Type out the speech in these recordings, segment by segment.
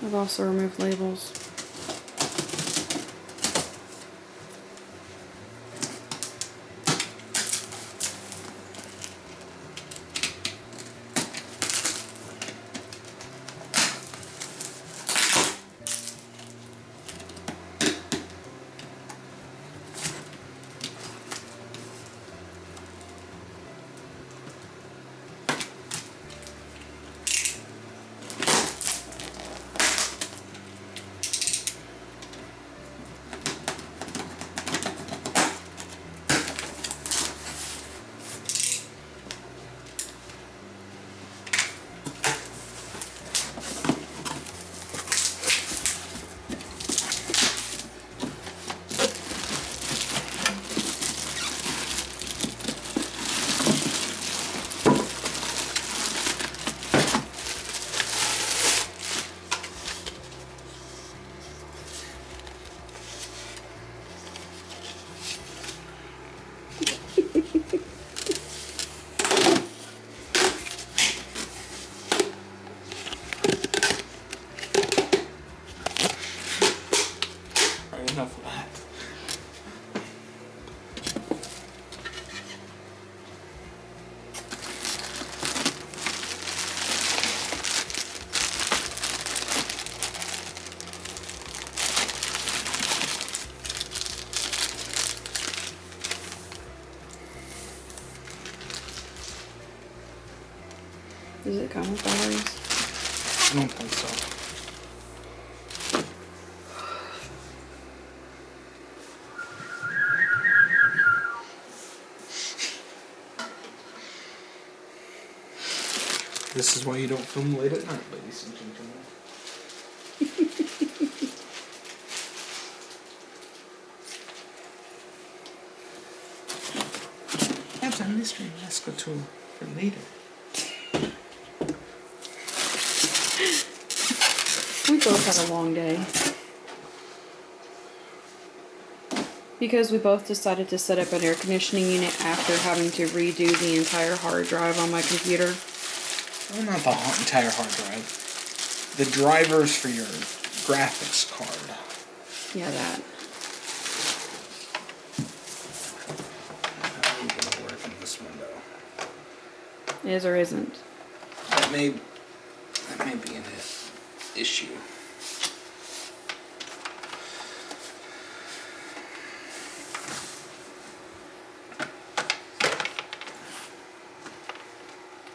I've also removed labels. Enough of that. Does it come with batteries? I don't think so. This is why you don't film late at night, ladies and gentlemen. That's a mystery mascot tool for later. We both had a long day. Because we both decided to set up an air conditioning unit after having to redo the entire hard drive on my computer. Well, not the entire hard drive. The drivers for your graphics card. Yeah, that. I'm going to work in this window. Is or isn't. That may be an issue.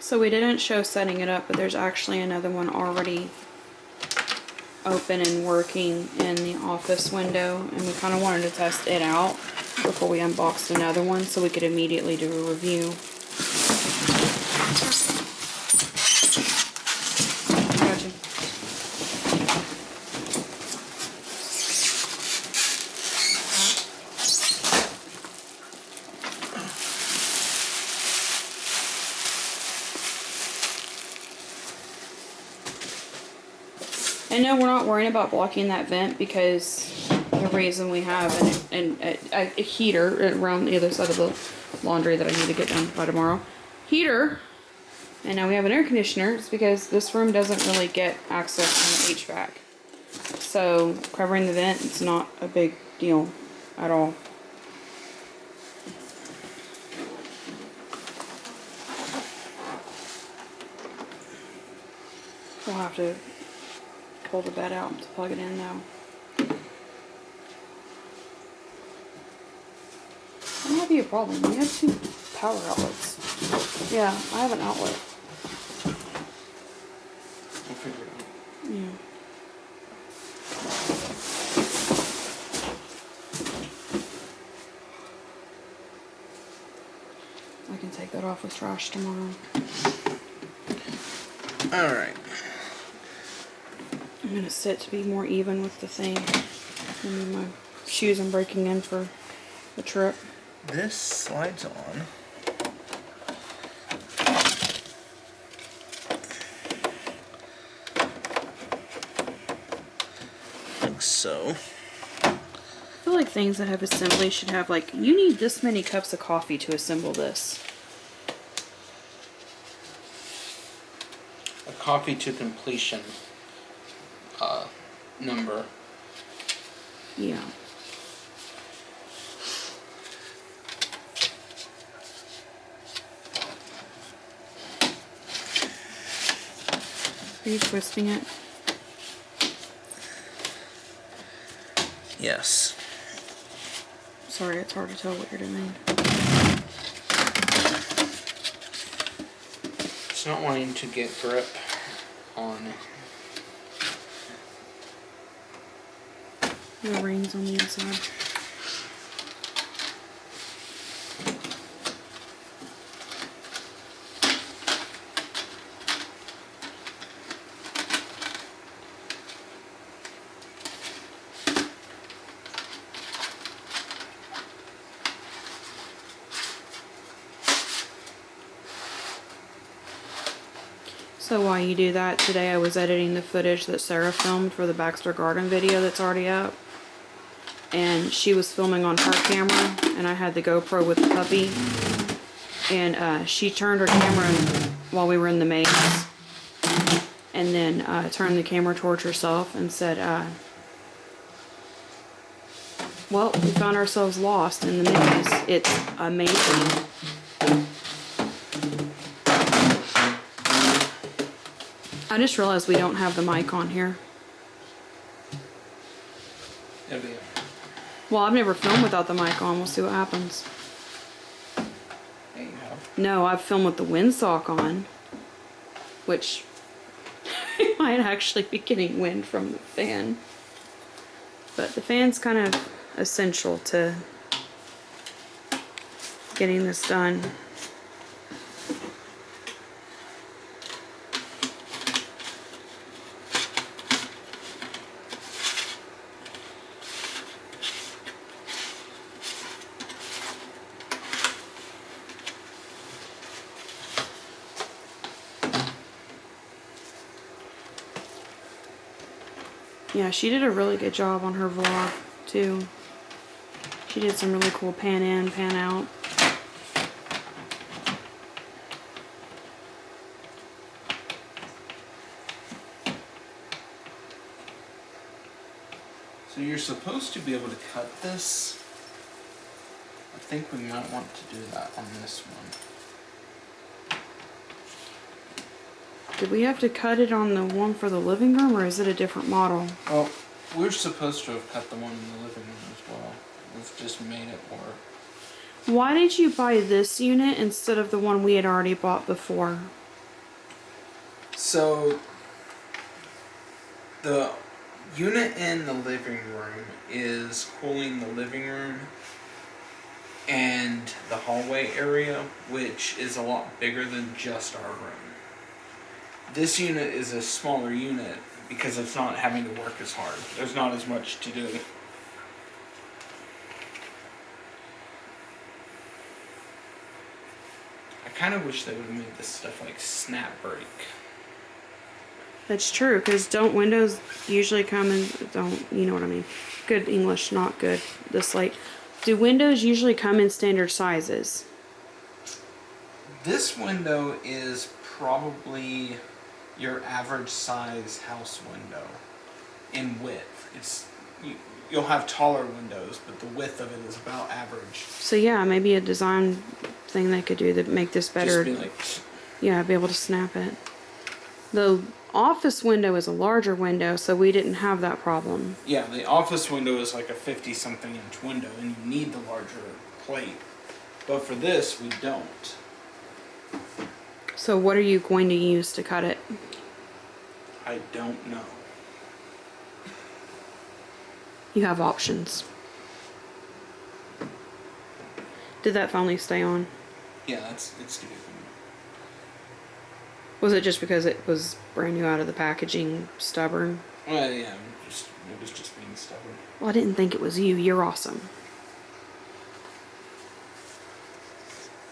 So we didn't show setting it up, but there's actually another one already open and working in the office window, and we kind of wanted to test it out before we unboxed another one so we could immediately do a review. Gotcha. And no, we're not worrying about blocking that vent because the reason we have a heater around the other side of the laundry that I need to get done by tomorrow. Heater. And now we have an air conditioner. It's because this room doesn't really get access to the HVAC. So covering the vent, it's not a big deal at all. We'll have to pull the bed out to plug it in now. That might be a problem. We have 2 power outlets. Yeah, I have an outlet. I'll figure it out. Yeah. I can take that off with trash tomorrow. Alright. I'm gonna sit to be more even with the thing. I mean, my shoes I'm breaking in for the trip. This slides on. Like so. I feel like things that have assembly should have like, you need this many cups of coffee to assemble this. A coffee to completion number. Yeah. Are you twisting it? Yes. Sorry, it's hard to tell what you're doing. It's not wanting to get grip on The rings on the inside. So while you do that, today I was editing the footage that Sarah filmed for the Baxter Garden video that's already up. And she was filming on her camera, and I had the GoPro with the puppy. And she turned her camera while we were in the maze. And then turned the camera towards herself and said, well, we found ourselves lost in the maze. It's amazing. I just realized we don't have the mic on here. Well, I've never filmed without the mic on. We'll see what happens. There you go. No, I've filmed with the windsock on. Which might actually be getting wind from the fan. But the fan's kind of essential to getting this done. Yeah, she did a really good job on her vlog, too. She did some really cool pan in, pan out. So you're supposed to be able to cut this. I think we might want to do that on this one. Did we have to cut it on the one for the living room, or is it a different model? Well, we're supposed to have cut the one in the living room as well. We've just made it more. Why did you buy this unit instead of the one we had already bought before? So, the unit in the living room is cooling the living room and the hallway area, which is a lot bigger than just our room. This unit is a smaller unit because it's not having to work as hard. There's not as much to do. I kind of wish they would have made this stuff like snap break. That's true, because don't windows usually come in, you know what I mean. Good English, not good this late. Do windows usually come in standard sizes? This window is probably your average size house window in width. You'll have taller windows, but the width of it is about average. So yeah, maybe a design thing they could do to make this better. Just be like, yeah, be able to snap it. The office window is a larger window, so we didn't have that problem. yeah, the office window is like a 50-something inch window, and you need the larger plate. But for this, we don't. So what are you going to use to cut it? I don't know. You have options. Did that finally stay on? Yeah, it's good. Was it just because it was brand new out of the packaging, stubborn? Well, yeah, it was just being stubborn. Well, I didn't think it was you. You're awesome.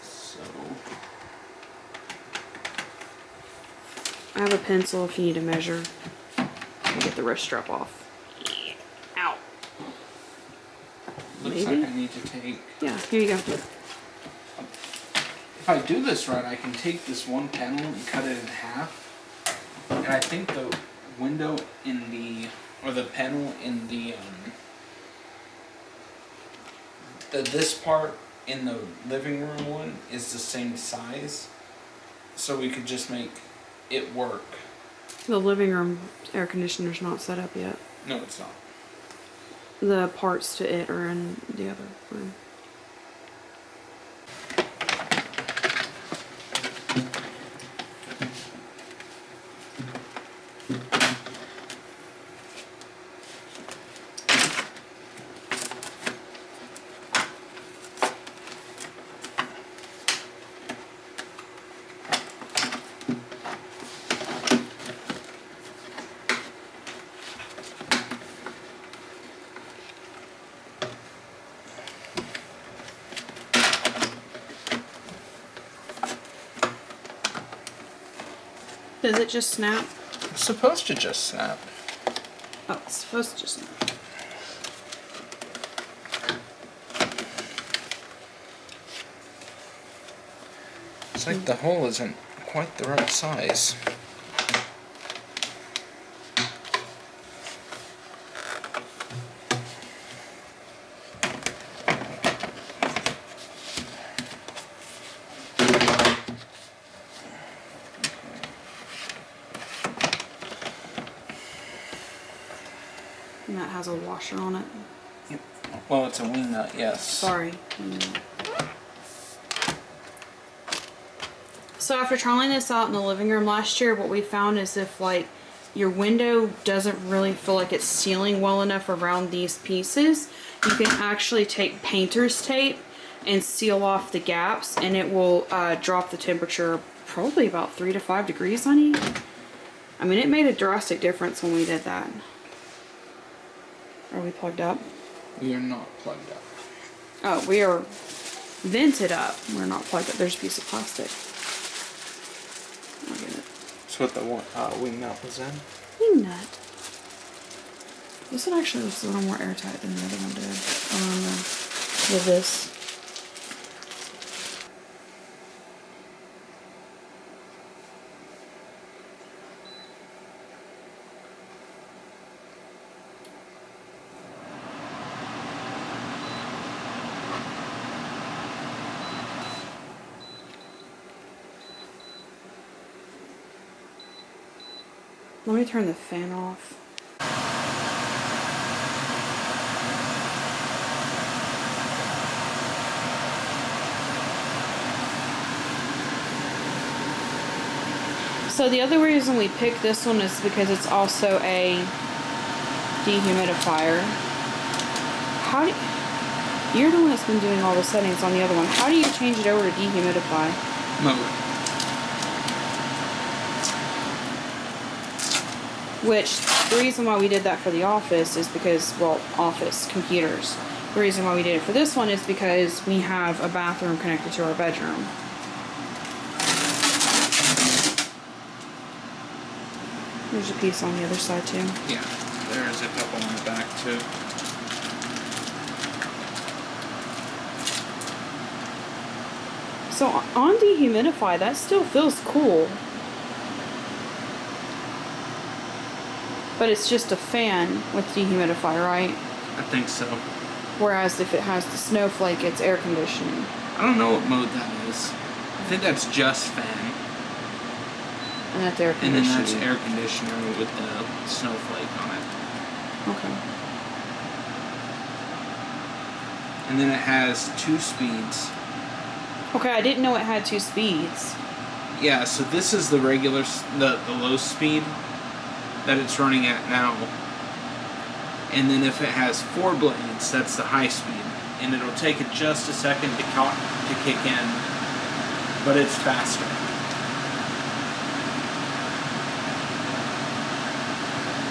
So, I have a pencil if you need to measure. Get the wrist strap off. Ow. looks Maybe? like I need to take... Yeah, here you go. If I do this right, I can take this one panel and cut it in half. And I think the window in the or the panel in this part in the living room one is the same size, so we could just make it work. The living room air conditioner's not set up yet. No, it's not. The parts to it are in the other room. Does it just snap? It's supposed to just snap. Oh, it's supposed to just snap. It's like the hole isn't quite the right size. And that has a washer on it. Well, it's a wing nut, yes. Sorry. So after trying this out in the living room last year, what we found is if like your window doesn't really feel like it's sealing well enough around these pieces, you can actually take painter's tape and seal off the gaps, and it will drop the temperature probably about 3 to 5 degrees on you. I mean, it made a drastic difference when we did that. Are we plugged up? We are not plugged up. Oh, we are vented up. We're not plugged up. There's a piece of plastic. I'll get it. That's what the wing nut was in. Wing nut. This one actually looks a little more airtight than the other one did. With this. Let me turn the fan off. So the other reason we picked this one is because it's also a dehumidifier. You're the one that's been doing all the settings on the other one. How do you change it over to dehumidify? Mode. Which, the reason why we did that for the office is because, well, office, computers. The reason why we did it for this one is because we have a bathroom connected to our bedroom. There's a piece on the other side too. Yeah, there's a couple on the back too. So on dehumidify, that still feels cool. But it's just a fan with dehumidify, right? I think so. Whereas if it has the snowflake, it's air conditioning. I don't know what mode that is. I think that's just fan. And that's air And conditioning. then that's air conditioner with the snowflake on it. Okay. And then it has 2 speeds. Okay, I didn't know it had 2 speeds. Yeah, so this is the regular, the low speed that it's running at now. And then if it has 4 blades, that's the high speed. And it'll take it just a second to kick in, but it's faster.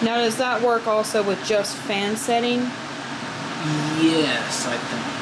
Now, does that work also with just fan setting? Yes, I think.